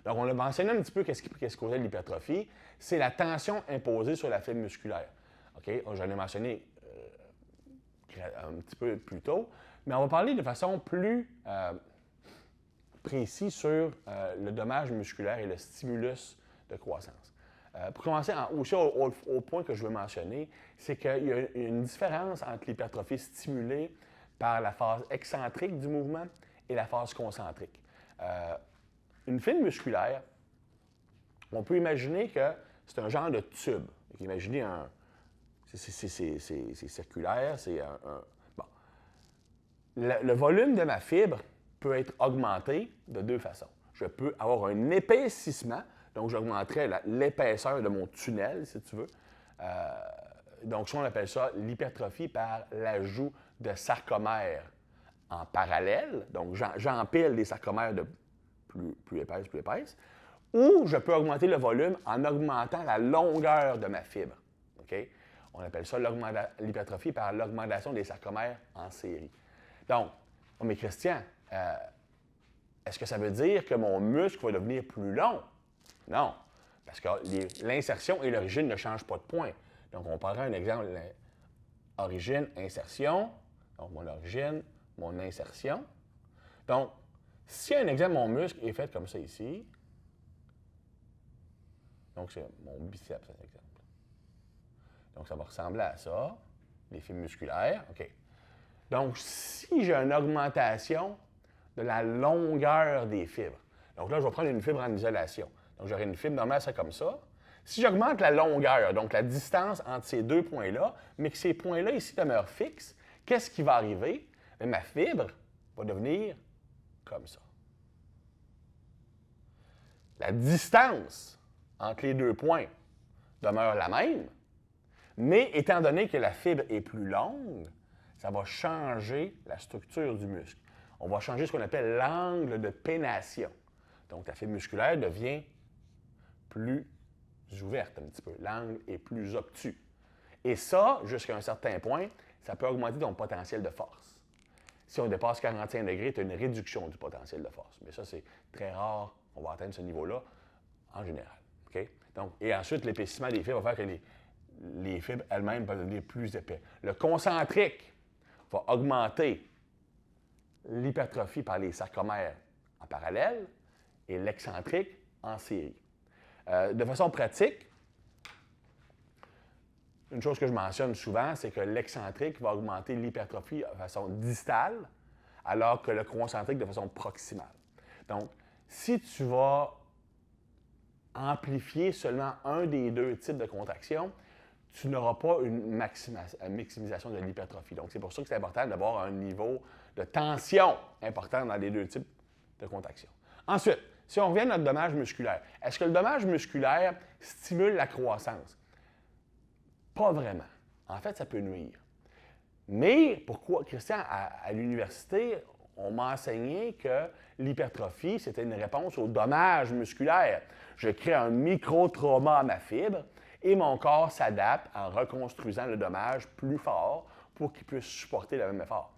Donc, on a mentionné un petit peu qu'est-ce qui causait l'hypertrophie. C'est la tension imposée sur la fibre musculaire. OK? J'en ai mentionné un petit peu plus tôt, mais on va parler de façon plus précise sur le dommage musculaire et le stimulus de croissance. Pour commencer, aussi au point que je veux mentionner, c'est qu'il y a une différence entre l'hypertrophie stimulée par la phase excentrique du mouvement et la phase concentrique. Une fibre musculaire, on peut imaginer que c'est un genre de tube. Imaginez c'est circulaire, c'est bon. Le volume de ma fibre peut être augmenté de deux façons. Je peux avoir un épaississement, donc j'augmenterai l'épaisseur de mon tunnel, si tu veux. Donc, ça, on appelle ça l'hypertrophie par l'ajout de sarcomères en parallèle. Donc, j'empile des sarcomères de plus épaisses. Ou je peux augmenter le volume en augmentant la longueur de ma fibre. Okay? On appelle ça l'hypertrophie par l'augmentation des sarcomères en série. Donc, mais Christian, est-ce que ça veut dire que mon muscle va devenir plus long? Non, parce que l'insertion et l'origine ne changent pas de point. Donc, on prendra un exemple, origine, insertion. Donc, mon origine, mon insertion. Donc, si un exemple, mon muscle est fait comme ça ici, donc c'est mon biceps, par exemple. Donc, ça va ressembler à ça, les fibres musculaires. OK. Donc, si j'ai une augmentation de la longueur des fibres, donc là, je vais prendre une fibre en isolation. Donc, j'aurai une fibre normale, c'est comme ça. Si j'augmente la longueur, donc la distance entre ces deux points-là, mais que ces points-là ici demeurent fixes, qu'est-ce qui va arriver? Bien, ma fibre va devenir comme ça. La distance entre les deux points demeure la même, mais étant donné que la fibre est plus longue, ça va changer la structure du muscle. On va changer ce qu'on appelle l'angle de pénation. Donc, la fibre musculaire devient plus ouverte un petit peu. L'angle est plus obtus. Et ça, jusqu'à un certain point, ça peut augmenter ton potentiel de force. Si on dépasse 45 degrés, tu as une réduction du potentiel de force. Mais ça, c'est très rare. On va atteindre ce niveau-là en général. Okay? Donc, et ensuite, l'épaississement des fibres va faire que les fibres elles-mêmes peuvent devenir plus épais. Le concentrique va augmenter l'hypertrophie par les sarcomères en parallèle et l'excentrique en série. De façon pratique, une chose que je mentionne souvent, c'est que l'excentrique va augmenter l'hypertrophie de façon distale, alors que le concentrique de façon proximale. Donc, si tu vas amplifier seulement un des deux types de contraction, tu n'auras pas une maximisation de l'hypertrophie. Donc, c'est pour ça que c'est important d'avoir un niveau de tension important dans les deux types de contraction. Ensuite, si on revient à notre dommage musculaire, est-ce que le dommage musculaire stimule la croissance? Pas vraiment. En fait, ça peut nuire. Mais pourquoi, Christian, à l'université, on m'a enseigné que l'hypertrophie, c'était une réponse au dommage musculaire. Je crée un micro-trauma à ma fibre et mon corps s'adapte en reconstruisant le dommage plus fort pour qu'il puisse supporter le même effort.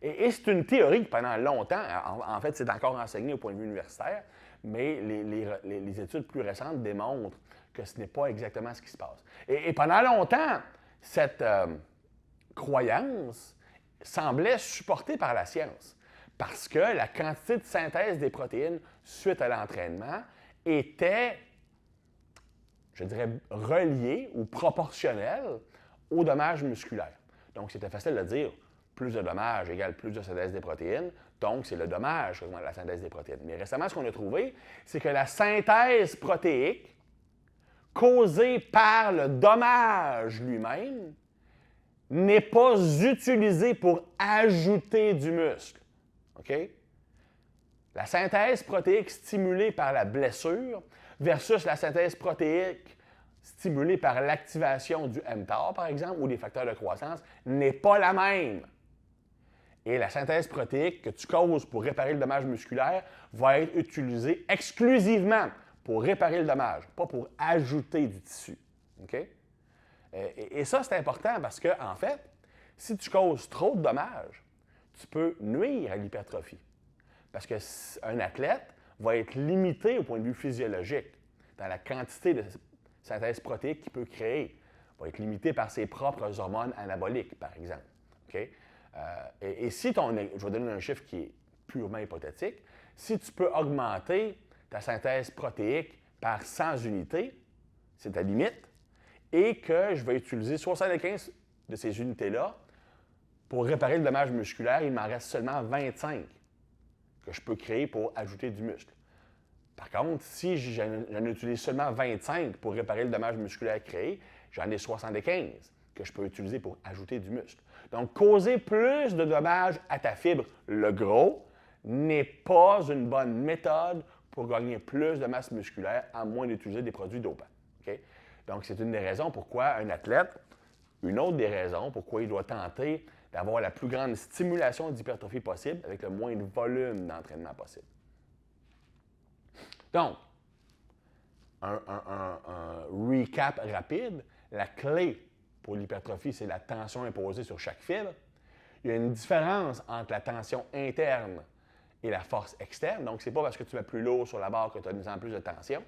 Et c'est une théorie qui, pendant longtemps, en fait, c'est encore enseigné au point de vue universitaire, mais les études plus récentes démontrent que ce n'est pas exactement ce qui se passe. Et pendant longtemps, cette croyance semblait supportée par la science, parce que la quantité de synthèse des protéines suite à l'entraînement était, je dirais, reliée ou proportionnelle au dommage musculaire. Donc, c'était facile de dire, plus de dommage égale plus de synthèse des protéines, donc c'est le dommage qui augmente la synthèse des protéines. Mais récemment, ce qu'on a trouvé, c'est que la synthèse protéique causée par le dommage lui-même n'est pas utilisée pour ajouter du muscle. OK? La synthèse protéique stimulée par la blessure versus la synthèse protéique stimulée par l'activation du mTOR, par exemple, ou des facteurs de croissance, n'est pas la même. Et la synthèse protéique que tu causes pour réparer le dommage musculaire va être utilisée exclusivement pour réparer le dommage, pas pour ajouter du tissu. Okay? Et ça, c'est important parce que, en fait, si tu causes trop de dommages, tu peux nuire à l'hypertrophie. Parce qu'un athlète va être limité au point de vue physiologique, dans la quantité de synthèse protéique qu'il peut créer. Il va être limité par ses propres hormones anaboliques, par exemple. Okay? Et si je vais donner un chiffre qui est purement hypothétique, si tu peux augmenter ta synthèse protéique par 100 unités, c'est ta limite, et que je vais utiliser 75 de ces unités-là pour réparer le dommage musculaire, il m'en reste seulement 25 que je peux créer pour ajouter du muscle. Par contre, si j'en utilise seulement 25 pour réparer le dommage musculaire créé, j'en ai 75 que je peux utiliser pour ajouter du muscle. Donc, causer plus de dommages à ta fibre, le gros, n'est pas une bonne méthode pour gagner plus de masse musculaire à moins d'utiliser des produits dopants. Okay? Donc, c'est une des raisons pourquoi un athlète, une autre des raisons pourquoi il doit tenter d'avoir la plus grande stimulation d'hypertrophie possible avec le moins de volume d'entraînement possible. Donc, un recap rapide, la clé pour l'hypertrophie, c'est la tension imposée sur chaque fibre. Il y a une différence entre la tension interne et la force externe. Donc, ce n'est pas parce que tu mets plus lourd sur la barre que tu as de plus en plus de tension.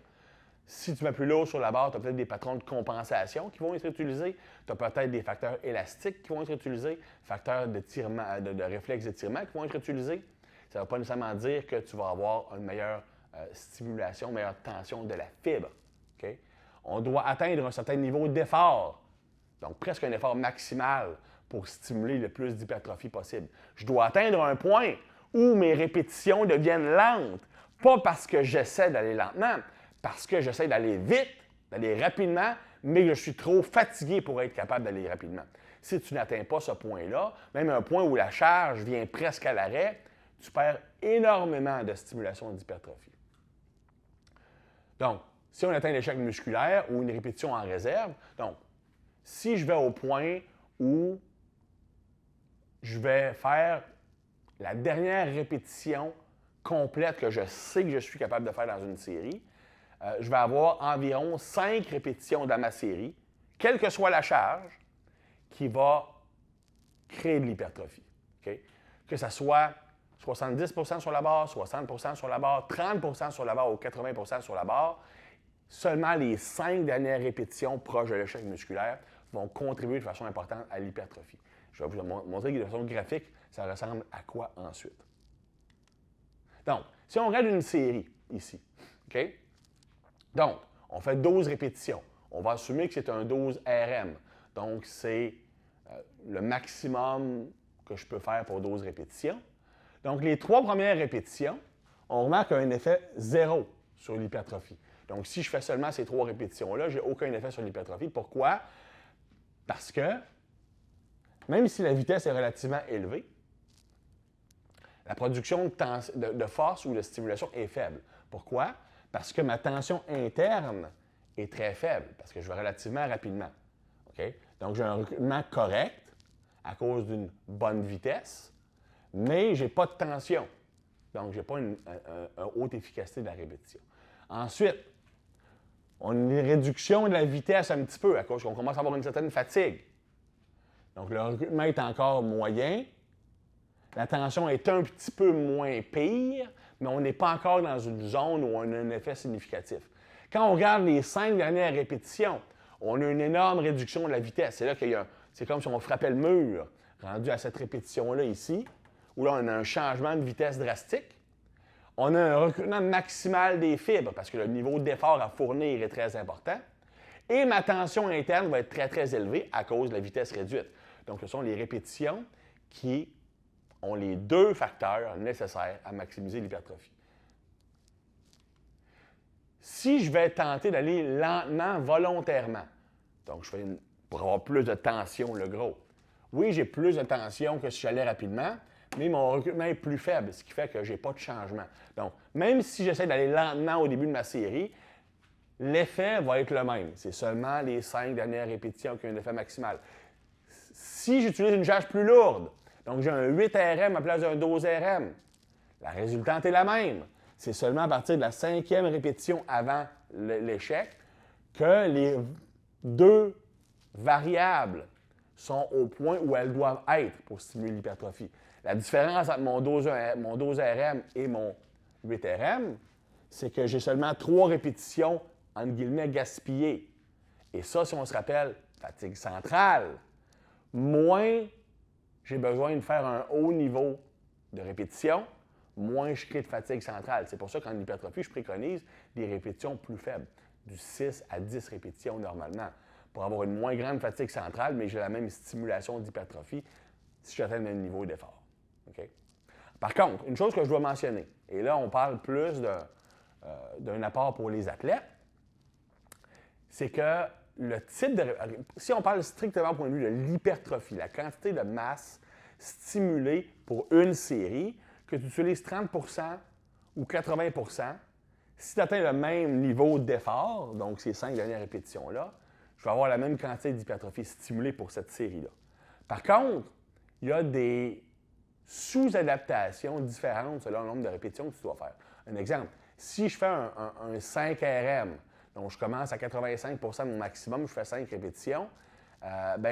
Si tu mets plus lourd sur la barre, tu as peut-être des patrons de compensation qui vont être utilisés. Tu as peut-être des facteurs élastiques qui vont être utilisés, facteurs de réflexe d'étirement qui vont être utilisés. Ça ne va pas nécessairement dire que tu vas avoir une meilleure stimulation, une meilleure tension de la fibre. Okay? On doit atteindre un certain niveau d'effort, donc presque un effort maximal pour stimuler le plus d'hypertrophie possible. Je dois atteindre un point où mes répétitions deviennent lentes, pas parce que j'essaie d'aller lentement, parce que j'essaie d'aller vite, d'aller rapidement, mais que je suis trop fatigué pour être capable d'aller rapidement. Si tu n'atteins pas ce point-là, même un point où la charge vient presque à l'arrêt, tu perds énormément de stimulation d'hypertrophie. Donc, si on atteint l'échec musculaire ou une répétition en réserve, donc, si je vais au point où je vais faire la dernière répétition complète que je sais que je suis capable de faire dans une série, je vais avoir environ 5 répétitions dans ma série, quelle que soit la charge, qui va créer de l'hypertrophie. Okay? Que ce soit 70 sur la barre, 60 sur la barre, 30 sur la barre ou 80 sur la barre, seulement les 5 dernières répétitions proches de l'échec musculaire vont contribuer de façon importante à l'hypertrophie. Je vais vous montrer de façon graphique, ça ressemble à quoi ensuite. Donc, si on regarde une série ici, OK? Donc, on fait 12 répétitions. On va assumer que c'est un 12 RM. Donc, c'est le maximum que je peux faire pour 12 répétitions. Donc, les 3 premières répétitions, on remarque un effet 0 sur l'hypertrophie. Donc, si je fais seulement ces 3 répétitions-là, je n'ai aucun effet sur l'hypertrophie. Pourquoi? Parce que, même si la vitesse est relativement élevée, la production de force ou de stimulation est faible. Pourquoi? Parce que ma tension interne est très faible, parce que je vais relativement rapidement. Okay? Donc, j'ai un recrutement correct à cause d'une bonne vitesse, mais je n'ai pas de tension. Donc, je n'ai pas une haute efficacité de la répétition. Ensuite, on a une réduction de la vitesse un petit peu à cause qu'on commence à avoir une certaine fatigue. Donc, le recrutement est encore moyen. La tension est un petit peu moins pire, mais on n'est pas encore dans une zone où on a un effet significatif. Quand on regarde les 5 dernières répétitions, on a une énorme réduction de la vitesse. C'est là c'est comme si on frappait le mur, rendu à cette répétition-là ici, où là, on a un changement de vitesse drastique. On a un recrutement maximal des fibres parce que le niveau d'effort à fournir est très important. Et ma tension interne va être très, très élevée à cause de la vitesse réduite. Donc, ce sont les répétitions qui ont les 2 facteurs nécessaires à maximiser l'hypertrophie. Si je vais tenter d'aller lentement, volontairement, donc je fais pour avoir plus de tension, le gros. Oui, j'ai plus de tension que si j'allais rapidement, mais mon recrutement est plus faible, ce qui fait que je n'ai pas de changement. Donc, même si j'essaie d'aller lentement au début de ma série, l'effet va être le même. C'est seulement les 5 dernières répétitions qui ont un effet maximal. Si j'utilise une charge plus lourde, donc j'ai un 8 RM à la place d'un 12 RM, la résultante est la même. C'est seulement à partir de la 5e répétition avant l'échec que les 2 variables sont au point où elles doivent être pour stimuler l'hypertrophie. La différence entre mon 12 RM et mon 8 RM c'est que j'ai seulement 3 répétitions, entre guillemets, gaspillées. Et ça, si on se rappelle, fatigue centrale, moins j'ai besoin de faire un haut niveau de répétition, moins je crée de fatigue centrale. C'est pour ça qu'en hypertrophie, je préconise des répétitions plus faibles, du 6 à 10 répétitions normalement, pour avoir une moins grande fatigue centrale, mais j'ai la même stimulation d'hypertrophie si j'atteins le même niveau d'effort. Okay? Par contre, une chose que je dois mentionner, et là, on parle plus d'un apport pour les athlètes, c'est que le type de... Si on parle strictement au point de vue de l'hypertrophie, la quantité de masse stimulée pour une série, que tu utilises 30 ou 80 si tu atteins le même niveau d'effort, donc ces 5 dernières répétitions-là, je vais avoir la même quantité d'hypertrophie stimulée pour cette série-là. Par contre, il y a des sous-adaptations différentes selon le nombre de répétitions que tu dois faire. Un exemple, si je fais un 5 RM, donc je commence à 85 de mon maximum, je fais 5 répétitions,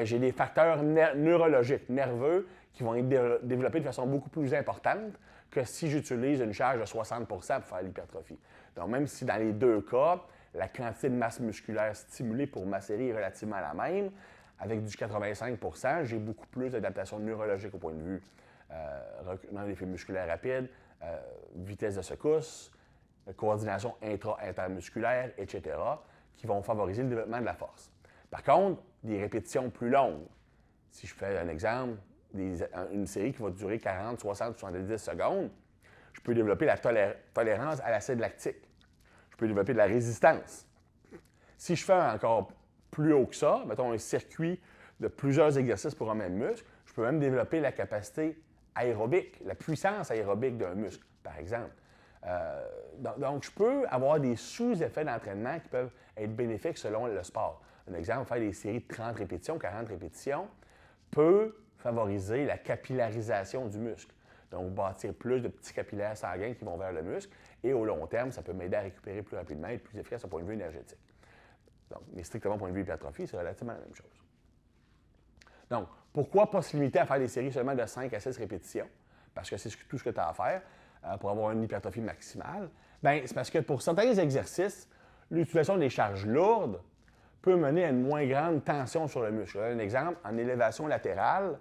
j'ai des facteurs neurologiques, nerveux, qui vont être développés de façon beaucoup plus importante que si j'utilise une charge de 60 pour faire l'hypertrophie. Donc, même si dans les deux cas, la quantité de masse musculaire stimulée pour ma série est relativement la même, avec du 85 j'ai beaucoup plus d'adaptation neurologique au point de vue recrutement d'effets musculaires rapides, vitesse de secousse, coordination intra-intermusculaire, etc., qui vont favoriser le développement de la force. Par contre, des répétitions plus longues, si je fais un exemple, une série qui va durer 40, 60, 70 secondes, je peux développer la tolérance à l'acide lactique. Je peux développer de la résistance. Si je fais encore plus haut que ça, mettons un circuit de plusieurs exercices pour un même muscle, je peux même développer la capacité aérobique, la puissance aérobique d'un muscle, par exemple. Donc, je peux avoir des sous-effets d'entraînement qui peuvent être bénéfiques selon le sport. Un exemple, faire des séries de 30 répétitions, 40 répétitions, peut favoriser la capillarisation du muscle. Donc, bâtir plus de petits capillaires sanguins qui vont vers le muscle. Et au long terme, ça peut m'aider à récupérer plus rapidement et être plus efficace au point de vue énergétique. Donc, mais strictement au point de vue hypertrophie, c'est relativement la même chose. Donc, pourquoi pas se limiter à faire des séries seulement de 5 à 6 répétitions? Parce que c'est tout ce que tu as à faire pour avoir une hypertrophie maximale. Bien, c'est parce que pour certains exercices, l'utilisation des charges lourdes peut mener à une moins grande tension sur le muscle. Un exemple, en élévation latérale,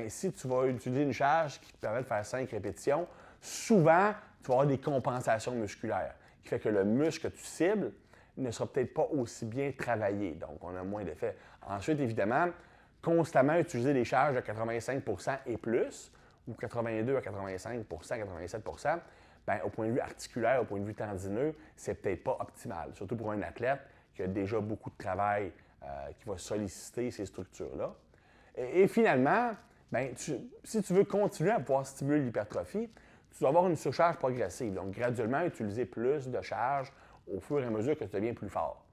si tu vas utiliser une charge qui te permet de faire 5 répétitions, souvent, tu vas avoir des compensations musculaires, qui fait que le muscle que tu cibles ne sera peut-être pas aussi bien travaillé. Donc, on a moins d'effet. Ensuite, évidemment, constamment utiliser des charges de 85 et plus, ou 82 à 85 87 au point de vue articulaire, au point de vue tendineux, c'est peut-être pas optimal, surtout pour un athlète qui a déjà beaucoup de travail qui va solliciter ces structures-là. Et finalement, si tu veux continuer à pouvoir stimuler l'hypertrophie, tu dois avoir une surcharge progressive. Donc, graduellement, utiliser plus de charge au fur et à mesure que tu deviens plus fort.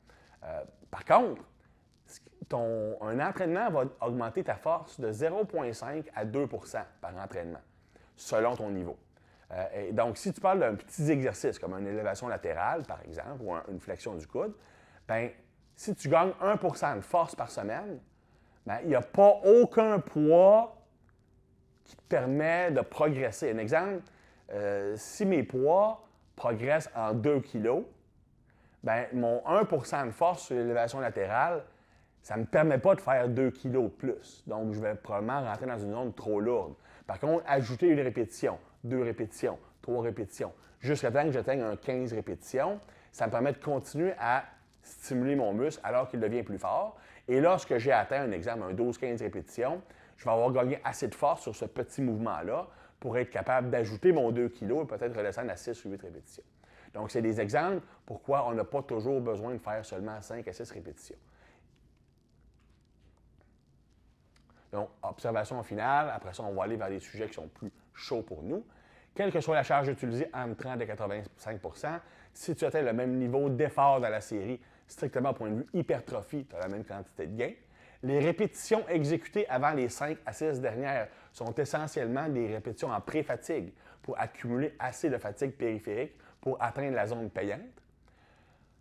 Par contre, un entraînement va augmenter ta force de 0,5 à 2 par entraînement, selon ton niveau. Et donc, si tu parles d'un petit exercice, comme une élévation latérale, par exemple, ou une flexion du coude, si tu gagnes 1 de force par semaine, il n'y a pas aucun poids qui te permet de progresser. Un exemple, si mes poids progressent en 2 kg, mon 1 de force sur l'élévation latérale, ça ne me permet pas de faire 2 kg de plus. Donc, je vais probablement rentrer dans une zone trop lourde. Par contre, ajouter une répétition, 2 répétitions, 3 répétitions, jusqu'à temps que j'atteigne un 15 répétitions, ça me permet de continuer à stimuler mon muscle alors qu'il devient plus fort. Et lorsque j'ai atteint un exemple, un 12-15 répétitions, je vais avoir gagné assez de force sur ce petit mouvement-là pour être capable d'ajouter mon 2 kg et peut-être redescendre à 6 ou 8 répétitions. Donc, c'est des exemples pourquoi on n'a pas toujours besoin de faire seulement 5 à 6 répétitions. Donc, observation finale. Après ça, on va aller vers des sujets qui sont plus chauds pour nous. Quelle que soit la charge utilisée, entre 30 et 85 si tu atteins le même niveau d'effort dans la série, strictement au point de vue hypertrophie, tu as la même quantité de gains. Les répétitions exécutées avant les 5 à 6 dernières sont essentiellement des répétitions en pré-fatigue pour accumuler assez de fatigue périphérique pour atteindre la zone payante.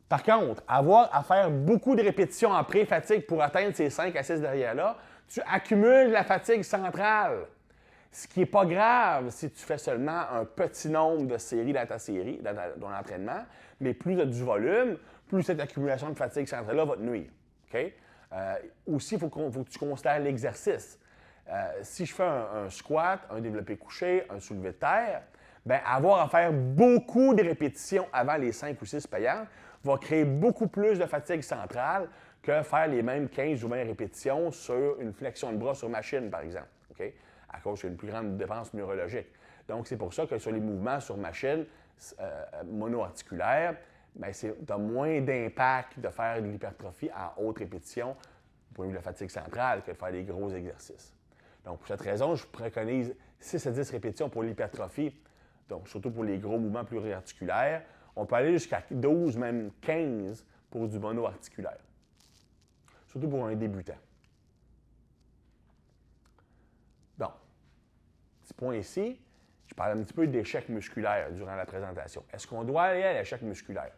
Par contre, avoir à faire beaucoup de répétitions en pré-fatigue pour atteindre ces 5 à 6 derrière-là, tu accumules la fatigue centrale. Ce qui n'est pas grave si tu fais seulement un petit nombre de séries dans ta série, dans ton entraînement, mais plus tu as du volume, plus cette accumulation de fatigue centrale-là va te nuire. Okay? Aussi, il faut que tu considères l'exercice. Si je fais un squat, un développé couché, un soulevé de terre, bien, avoir à faire beaucoup de répétitions avant les 5 ou 6 payantes va créer beaucoup plus de fatigue centrale que faire les mêmes 15 ou 20 répétitions sur une flexion de bras sur machine, par exemple. Okay? À cause qu'il y a une plus grande défense neurologique. Donc, c'est pour ça que sur les mouvements sur machine monoarticulaires, tu as moins d'impact de faire de l'hypertrophie à haute répétition au point de vue de la fatigue centrale que de faire des gros exercices. Donc, pour cette raison, je préconise 6 à 10 répétitions pour l'hypertrophie, donc surtout pour les gros mouvements pluriarticulaires. On peut aller jusqu'à 12, même 15 pour du monoarticulaire, surtout pour un débutant. Donc, petit point ici, je parle un petit peu d'échec musculaire durant la présentation. Est-ce qu'on doit aller à l'échec musculaire?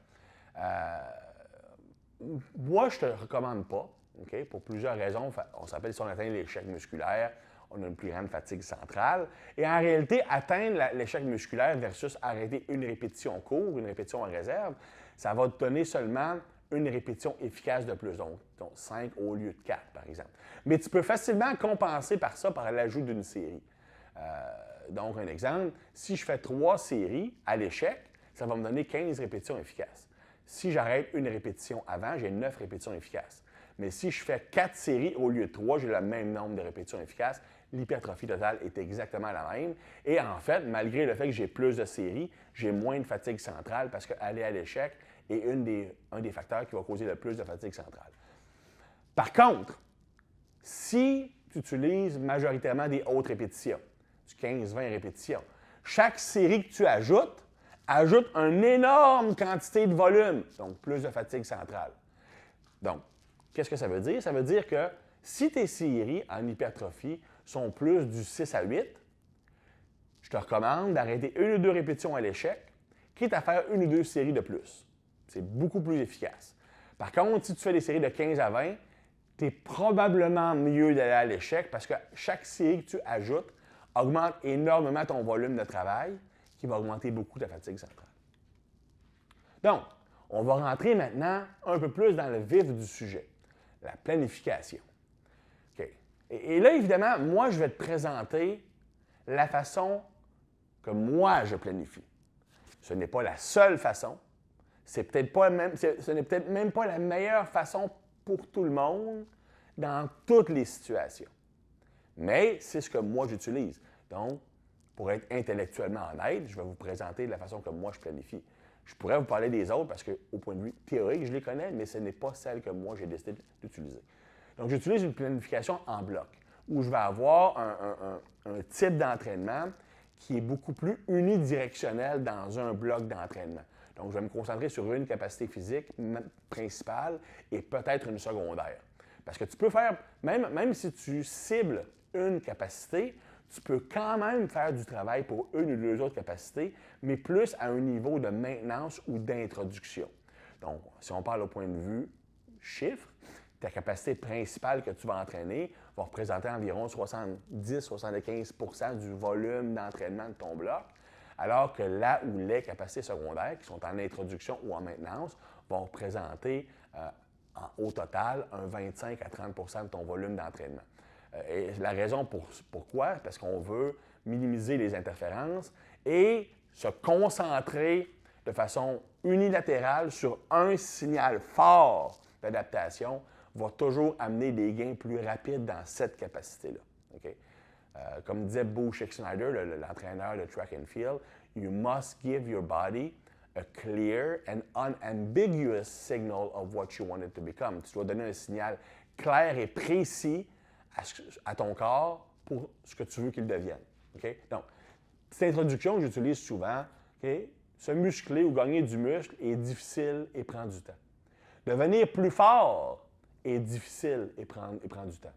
Moi, je ne te recommande pas, okay? Pour plusieurs raisons. On s'appelle si on atteint l'échec musculaire, on a une plus grande fatigue centrale. Et en réalité, atteindre l'échec musculaire versus arrêter une répétition courte, une répétition en réserve, ça va te donner seulement une répétition efficace de plus, donc 5 au lieu de 4, par exemple. Mais tu peux facilement compenser par ça par l'ajout d'une série. Donc, un exemple, si je fais 3 séries à l'échec, ça va me donner 15 répétitions efficaces. Si j'arrête une répétition avant, j'ai 9 répétitions efficaces. Mais si je fais 4 séries au lieu de 3, j'ai le même nombre de répétitions efficaces. L'hypertrophie totale est exactement la même. Et en fait, malgré le fait que j'ai plus de séries, j'ai moins de fatigue centrale parce qu'aller à l'échec est un des facteurs qui va causer le plus de fatigue centrale. Par contre, si tu utilises majoritairement des hautes répétitions, du 15-20 répétitions, chaque série que tu ajoute une énorme quantité de volume, donc plus de fatigue centrale. Donc, qu'est-ce que ça veut dire? Ça veut dire que si tes séries en hypertrophie sont plus du 6 à 8, je te recommande d'arrêter 1 ou 2 répétitions à l'échec, quitte à faire 1 ou 2 séries de plus. C'est beaucoup plus efficace. Par contre, si tu fais des séries de 15 à 20, tu es probablement mieux d'aller à l'échec parce que chaque série que tu ajoutes augmente énormément ton volume de travail, qui va augmenter beaucoup ta fatigue centrale. Donc, on va rentrer maintenant un peu plus dans le vif du sujet, la planification. Okay. Et là, évidemment, moi, je vais te présenter la façon que moi, je planifie. Ce n'est pas la seule façon. Ce n'est peut-être même pas la meilleure façon pour tout le monde dans toutes les situations. Mais c'est ce que moi, j'utilise. Donc, pour être intellectuellement honnête, je vais vous présenter la façon que moi, je planifie. Je pourrais vous parler des autres parce qu'au point de vue théorique, je les connais, mais ce n'est pas celle que moi, j'ai décidé d'utiliser. Donc, j'utilise une planification en bloc où je vais avoir un type d'entraînement qui est beaucoup plus unidirectionnel dans un bloc d'entraînement. Donc, je vais me concentrer sur une capacité physique principale et peut-être une secondaire. Parce que tu peux faire, même si tu cibles une capacité, tu peux quand même faire du travail pour une ou deux autres capacités, mais plus à un niveau de maintenance ou d'introduction. Donc, si on parle au point de vue chiffre, ta capacité principale que tu vas entraîner va représenter environ 70-75 du volume d'entraînement de ton bloc, alors que là où les capacités secondaires, qui sont en introduction ou en maintenance, vont représenter au total un 25 à 30 de ton volume d'entraînement. Et la raison pourquoi, parce qu'on veut minimiser les interférences et se concentrer de façon unilatérale sur un signal fort d'adaptation va toujours amener des gains plus rapides dans cette capacité-là. Okay? Comme disait Bo Schick-Snyder, l'entraîneur de track and field, you must give your body a clear and unambiguous signal of what you want it to become. Tu dois donner un signal clair et précis à ton corps pour ce que tu veux qu'il devienne. Okay? Donc, cette introduction que j'utilise souvent, okay? Se muscler ou gagner du muscle est difficile et prend du temps. Devenir plus fort est difficile et prend du temps.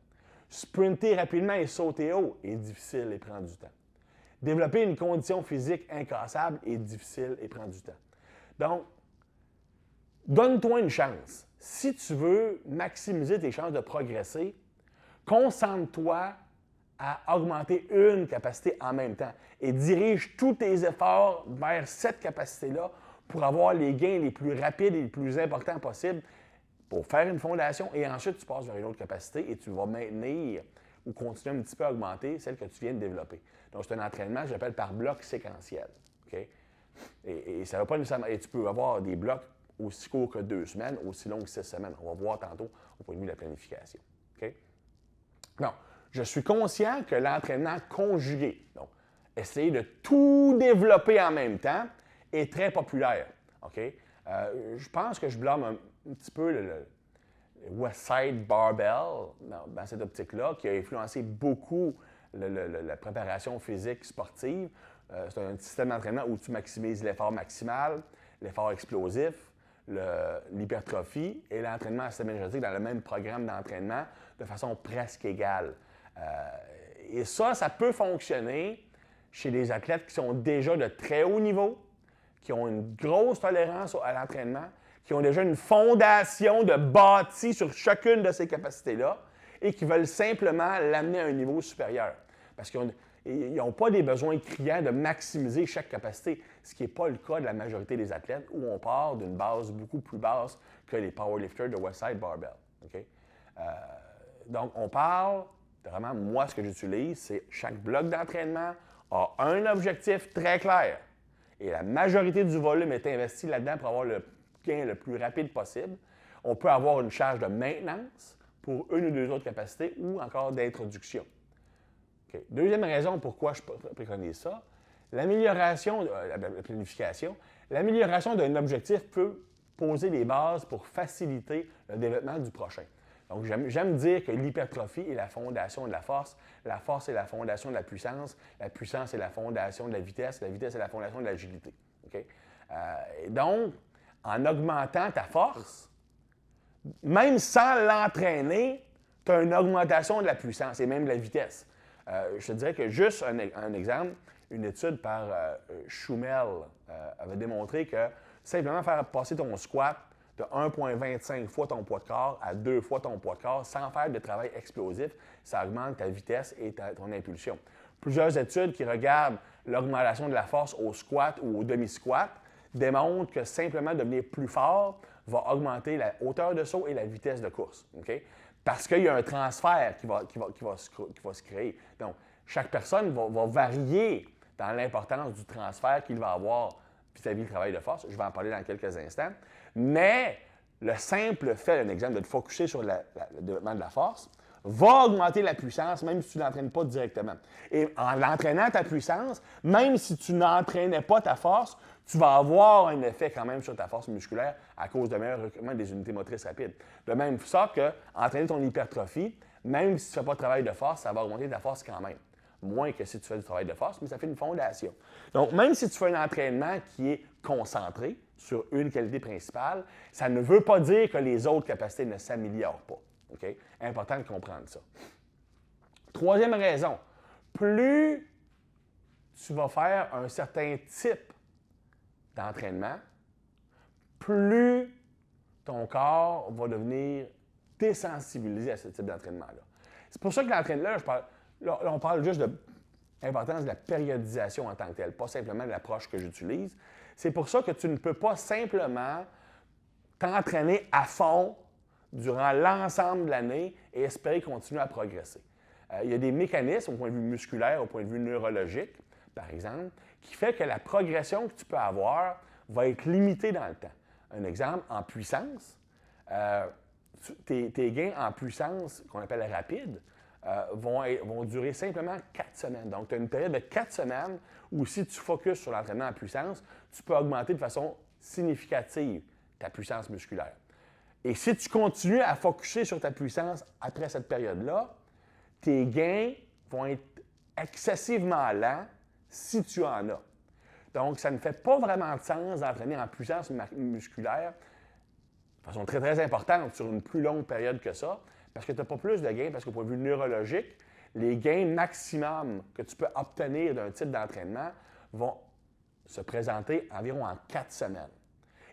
Sprinter rapidement et sauter haut est difficile et prend du temps. Développer une condition physique incassable est difficile et prend du temps. Donc, donne-toi une chance. Si tu veux maximiser tes chances de progresser, concentre-toi à augmenter une capacité en même temps et dirige tous tes efforts vers cette capacité-là pour avoir les gains les plus rapides et les plus importants possibles pour faire une fondation et ensuite tu passes vers une autre capacité et tu vas maintenir ou continuer un petit peu à augmenter celle que tu viens de développer. Donc, c'est un entraînement que j'appelle par bloc séquentiel. Okay? Et ça ne va pas nécessairement. Et tu peux avoir des blocs aussi courts que 2 semaines, aussi longs que 6 semaines. On va voir tantôt au point de vue de la planification. Okay? Non, je suis conscient que l'entraînement conjugué, donc essayer de tout développer en même temps, est très populaire. Okay? Je pense que je blâme un petit peu le Westside Barbell dans cette optique-là, qui a influencé beaucoup la préparation physique sportive. C'est un système d'entraînement où tu maximises l'effort maximal, l'effort explosif, l'hypertrophie et l'entraînement à système énergétique dans le même programme d'entraînement de façon presque égale. Et ça peut fonctionner chez des athlètes qui sont déjà de très haut niveau, qui ont une grosse tolérance à l'entraînement, qui ont déjà une fondation de bâti sur chacune de ces capacités-là et qui veulent simplement l'amener à un niveau supérieur. Parce qu'ils n'ont pas des besoins criants de maximiser chaque capacité, ce qui n'est pas le cas de la majorité des athlètes où on part d'une base beaucoup plus basse que les powerlifters de Westside Barbell. Okay? Donc, on parle, vraiment, moi, ce que j'utilise, c'est chaque bloc d'entraînement a un objectif très clair. Et la majorité du volume est investi là-dedans pour avoir le gain le plus rapide possible. On peut avoir une charge de maintenance pour une ou deux autres capacités ou encore d'introduction. Okay. Deuxième raison pourquoi je préconise ça, l'amélioration de la planification. L'amélioration d'un objectif peut poser des bases pour faciliter le développement du prochain. Donc, j'aime dire que l'hypertrophie est la fondation de la force est la fondation de la puissance est la fondation de la vitesse est la fondation de l'agilité. Okay? Donc, en augmentant ta force, même sans l'entraîner, tu as une augmentation de la puissance et même de la vitesse. Je te dirais que juste un exemple, une étude par Schumel avait démontré que simplement faire passer ton squat de 1,25 fois ton poids de corps à 2 fois ton poids de corps sans faire de travail explosif, ça augmente ta vitesse et ton impulsion. Plusieurs études qui regardent l'augmentation de la force au squat ou au demi-squat démontrent que simplement devenir plus fort va augmenter la hauteur de saut et la vitesse de course. Okay? Parce qu'il y a un transfert qui va se créer. Donc, chaque personne va varier dans l'importance du transfert qu'il va avoir vis-à-vis du travail de force. Je vais en parler dans quelques instants. Mais le simple fait, un exemple, de te focusser sur le développement de la force, va augmenter la puissance, même si tu ne l'entraînes pas directement. Et en entraînant ta puissance, même si tu n'entraînais pas ta force, tu vas avoir un effet quand même sur ta force musculaire à cause de meilleur recrutement des unités motrices rapides. De même ça que entraîner ton hypertrophie, même si tu ne fais pas de travail de force, ça va augmenter ta force quand même. Moins que si tu fais du travail de force, mais ça fait une fondation. Donc, même si tu fais un entraînement qui est concentré sur une qualité principale, ça ne veut pas dire que les autres capacités ne s'améliorent pas. Okay? Important de comprendre ça. Troisième raison, plus tu vas faire un certain type d'entraînement, plus ton corps va devenir désensibilisé à ce type d'entraînement-là. C'est pour ça que l'entraînement, on parle juste de l'importance de la périodisation en tant que telle, pas simplement de l'approche que j'utilise. C'est pour ça que tu ne peux pas simplement t'entraîner à fond durant l'ensemble de l'année et espérer continuer à progresser. Il y a des mécanismes au point de vue musculaire, au point de vue neurologique, par exemple, qui fait que la progression que tu peux avoir va être limitée dans le temps. Un exemple, en puissance, tes gains en puissance, qu'on appelle rapide, vont durer simplement 4 semaines. Donc, tu as une période de 4 semaines où si tu focuses sur l'entraînement en puissance, tu peux augmenter de façon significative ta puissance musculaire. Et si tu continues à focuser sur ta puissance après cette période-là, tes gains vont être excessivement lents si tu en as. Donc, ça ne fait pas vraiment de sens d'entraîner en puissance musculaire de façon très, très importante sur une plus longue période que ça, parce que tu n'as pas plus de gains, parce qu'au point de vue neurologique, les gains maximum que tu peux obtenir d'un type d'entraînement vont se présenter environ en 4 semaines.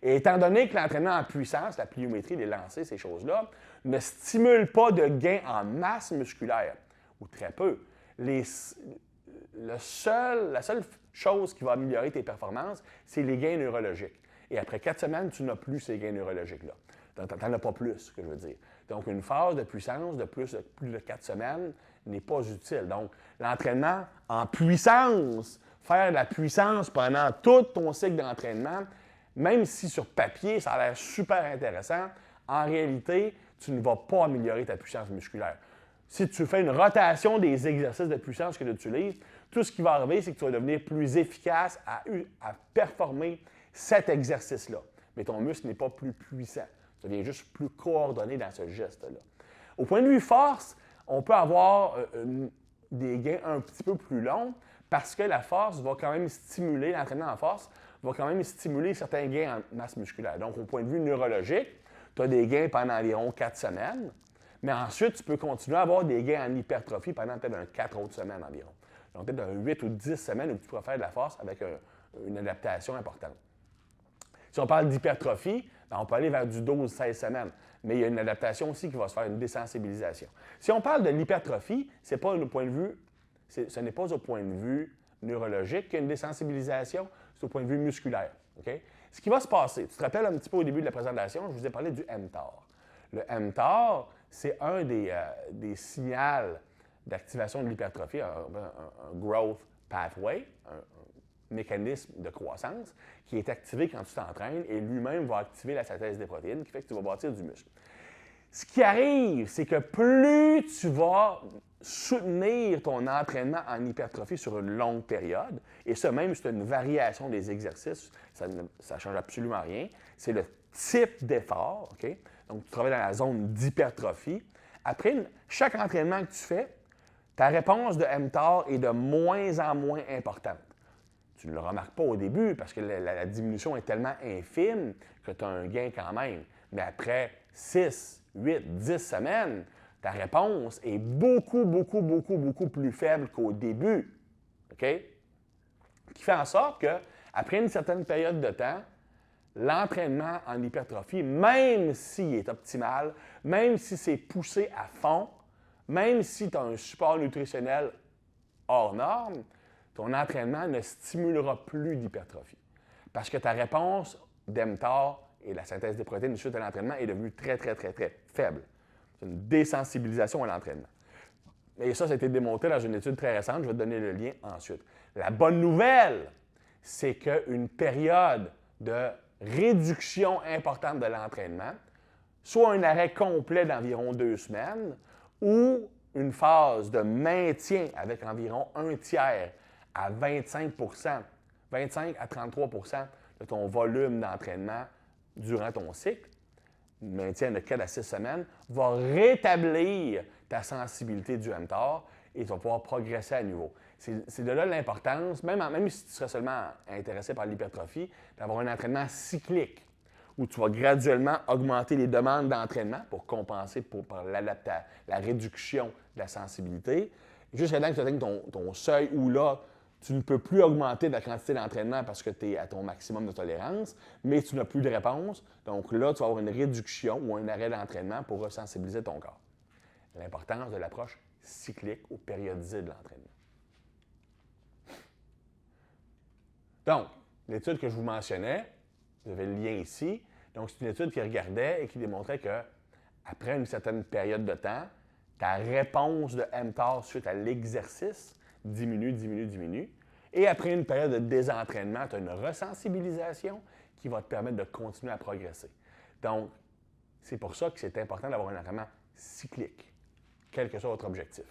Et étant donné que l'entraînement en puissance, la pliométrie, les lancers, ces choses-là, ne stimule pas de gains en masse musculaire, ou très peu, la seule chose qui va améliorer tes performances, c'est les gains neurologiques. Et après 4 semaines, tu n'as plus ces gains neurologiques-là. Tu n'en as pas plus, ce que je veux dire. Donc, une phase de puissance de plus de 4 semaines n'est pas utile. Donc, l'entraînement en puissance, faire de la puissance pendant tout ton cycle d'entraînement, même si sur papier, ça a l'air super intéressant, en réalité, tu ne vas pas améliorer ta puissance musculaire. Si tu fais une rotation des exercices de puissance que tu utilises, tout ce qui va arriver, c'est que tu vas devenir plus efficace à performer cet exercice-là. Mais ton muscle n'est pas plus puissant. Tu deviens juste plus coordonné dans ce geste-là. Au point de vue force, on peut avoir des gains un petit peu plus longs parce que la force va quand même stimuler, l'entraînement en force va quand même stimuler certains gains en masse musculaire. Donc, au point de vue neurologique, tu as des gains pendant environ 4 semaines, mais ensuite, tu peux continuer à avoir des gains en hypertrophie pendant peut-être 4 autres semaines environ. Donc, peut-être 8 ou 10 semaines où tu pourras faire de la force avec une adaptation importante. Si on parle d'hypertrophie, bien, on peut aller vers du 12-16 semaines, mais il y a une adaptation aussi qui va se faire, une désensibilisation. Si on parle de l'hypertrophie, ce n'est pas au point de vue neurologique qu'il y a une désensibilisation, c'est au point de vue musculaire. Okay? Ce qui va se passer, tu te rappelles un petit peu au début de la présentation, je vous ai parlé du mTOR. Le mTOR, c'est un des signaux d'activation de l'hypertrophie, un growth pathway, un mécanisme de croissance qui est activé quand tu t'entraînes et lui-même va activer la synthèse des protéines qui fait que tu vas bâtir du muscle. Ce qui arrive, c'est que plus tu vas soutenir ton entraînement en hypertrophie sur une longue période, et ça même si tu as une variation des exercices, ça ne change absolument rien, c'est le type d'effort, OK? Donc tu travailles dans la zone d'hypertrophie. Après chaque entraînement que tu fais, ta réponse de mTOR est de moins en moins importante. Tu ne le remarques pas au début parce que la diminution est tellement infime que tu as un gain quand même. Mais après 6, 8, 10 semaines, ta réponse est beaucoup plus faible qu'au début. OK? Qui fait en sorte qu'après une certaine période de temps, l'entraînement en hypertrophie, même s'il est optimal, même si c'est poussé à fond, même si tu as un support nutritionnel hors norme, ton entraînement ne stimulera plus d'hypertrophie. Parce que ta réponse d'mTOR et la synthèse des protéines suite à l'entraînement est devenue très faible. C'est une désensibilisation à l'entraînement. Et ça a été démontré dans une étude très récente. Je vais te donner le lien ensuite. La bonne nouvelle, c'est qu'une période de réduction importante de l'entraînement, soit un arrêt complet d'environ 2 semaines ou une phase de maintien avec environ un tiers à 25 à 33 de ton volume d'entraînement durant ton cycle, maintien de 4 à 6 semaines, va rétablir ta sensibilité du mTOR et tu vas pouvoir progresser à nouveau. C'est de là l'importance, même si tu serais seulement intéressé par l'hypertrophie, d'avoir un entraînement cyclique où tu vas graduellement augmenter les demandes d'entraînement pour compenser par la réduction de la sensibilité, jusqu'à temps que tu atteignes ton seuil où là, tu ne peux plus augmenter la quantité d'entraînement parce que tu es à ton maximum de tolérance, mais tu n'as plus de réponse. Donc là, tu vas avoir une réduction ou un arrêt d'entraînement pour resensibiliser ton corps. L'importance de l'approche cyclique ou périodisée de l'entraînement. Donc, l'étude que je vous mentionnais, vous avez le lien ici. Donc, c'est une étude qui regardait et qui démontrait qu'après une certaine période de temps, ta réponse de mTOR suite à l'exercice diminue. Et après une période de désentraînement, tu as une resensibilisation qui va te permettre de continuer à progresser. Donc, c'est pour ça que c'est important d'avoir un entraînement cyclique, quel que soit votre objectif.